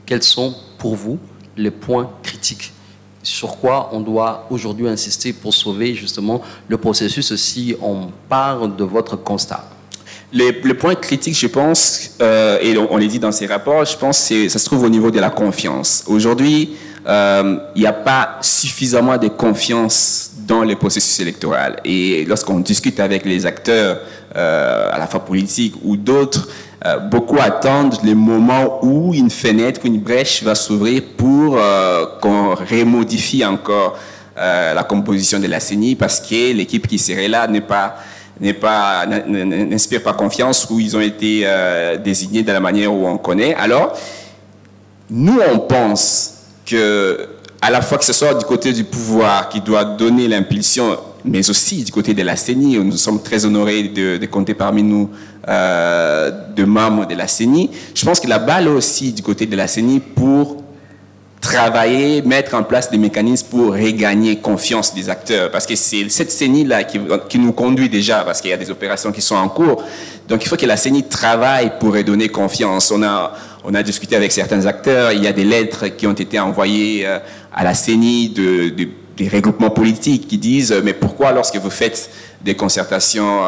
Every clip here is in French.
Quels sont pour vous les points critiques? Sur quoi on doit aujourd'hui insister pour sauver justement le processus si on part de votre constat? Le point critique, je pense, et on l'a dit dans ces rapports, je pense que ça se trouve au niveau de la confiance. Aujourd'hui, il n'y a pas suffisamment de confiance dans le processus électoral. Et lorsqu'on discute avec les acteurs, à la fois politiques ou d'autres, beaucoup attendent le moment où une fenêtre, une brèche va s'ouvrir pour qu'on remodifie encore la composition de la CENI, parce que l'équipe qui serait là n'inspire pas confiance, où ils ont été désignés de la manière où on connaît. Alors, nous, on pense que, à la fois que ce soit du côté du pouvoir qui doit donner l'impulsion, mais aussi du côté de la CENI, où nous sommes très honorés de compter parmi nous de membres de la CENI, je pense que la balle aussi du côté de la CENI pour travailler, mettre en place des mécanismes pour regagner confiance des acteurs. Parce que c'est cette CENI-là qui nous conduit déjà, parce qu'il y a des opérations qui sont en cours. Donc il faut que la CENI travaille pour redonner confiance. On a discuté avec certains acteurs, il y a des lettres qui ont été envoyées à la CENI des regroupements politiques qui disent « Mais pourquoi lorsque vous faites des concertations,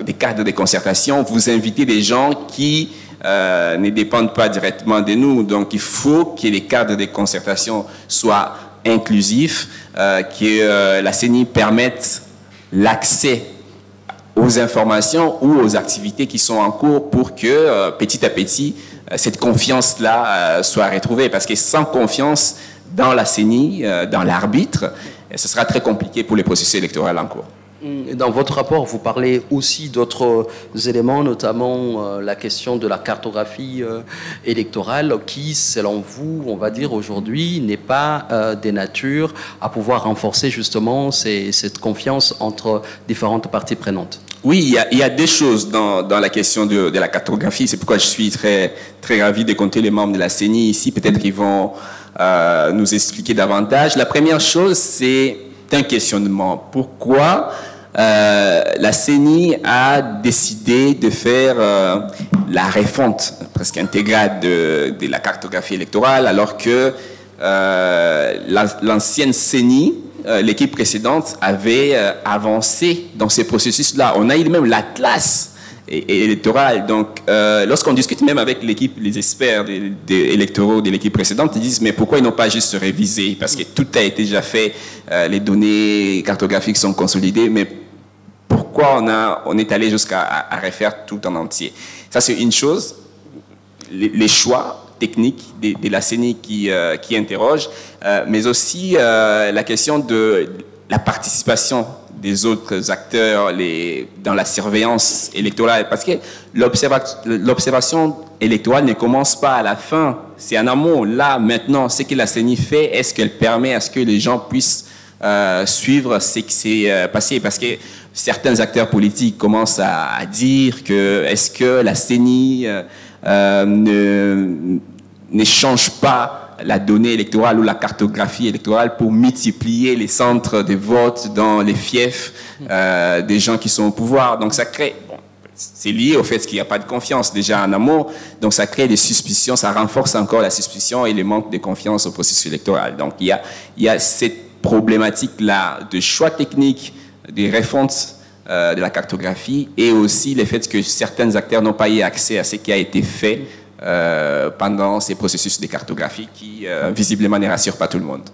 des cadres de concertation, vous invitez des gens qui ne dépendent pas directement de nous. Donc, il faut que les cadres de concertation soient inclusifs, que la CENI permette l'accès aux informations ou aux activités qui sont en cours pour que, petit à petit, cette confiance-là soit retrouvée. Parce que sans confiance dans la CENI, dans l'arbitre, ce sera très compliqué pour les processus électoraux en cours. Dans votre rapport, vous parlez aussi d'autres éléments, notamment la question de la cartographie électorale qui, selon vous, on va dire aujourd'hui, n'est pas de nature à pouvoir renforcer justement cette confiance entre différentes parties prenantes. Oui, il y a deux choses dans la question de la cartographie. C'est pourquoi je suis très, très ravi de compter les membres de la CENI ici. Peut-être qu'ils vont nous expliquer davantage. La première chose, c'est un questionnement. Pourquoi la CENI a décidé de faire la refonte presque intégrale de la cartographie électorale, alors que l'ancienne CENI, l'équipe précédente, avait avancé dans ces processus-là. On a eu même l'atlas électoral. Donc, lorsqu'on discute même avec l'équipe, les experts électoraux de l'équipe précédente, ils disent mais pourquoi ils n'ont pas juste révisé? Parce que tout a été déjà fait, les données cartographiques sont consolidées, mais pourquoi on est allé jusqu'à refaire tout en entier? Ça, c'est une chose. Les choix techniques de la CENI qui interrogent, mais aussi la question de la participation des autres acteurs dans la surveillance électorale. Parce que l'observation électorale ne commence pas à la fin, c'est en amont. Là, maintenant, ce que la CENI fait, est-ce qu'elle permet à ce que les gens puissent suivre ce qui s'est passé? Parce que certains acteurs politiques commencent à dire que est-ce que la CENI ne change pas la donnée électorale ou la cartographie électorale pour multiplier les centres de vote dans les fiefs des gens qui sont au pouvoir. Donc ça crée, c'est lié au fait qu'il n'y a pas de confiance déjà en amont, donc ça crée des suspicions, ça renforce encore la suspicion et le manque de confiance au processus électoral. Donc il y a cette problématique-là de choix techniques, des refontes de la cartographie, et aussi le fait que certains acteurs n'ont pas eu accès à ce qui a été fait pendant ces processus de cartographie qui, visiblement, ne rassurent pas tout le monde.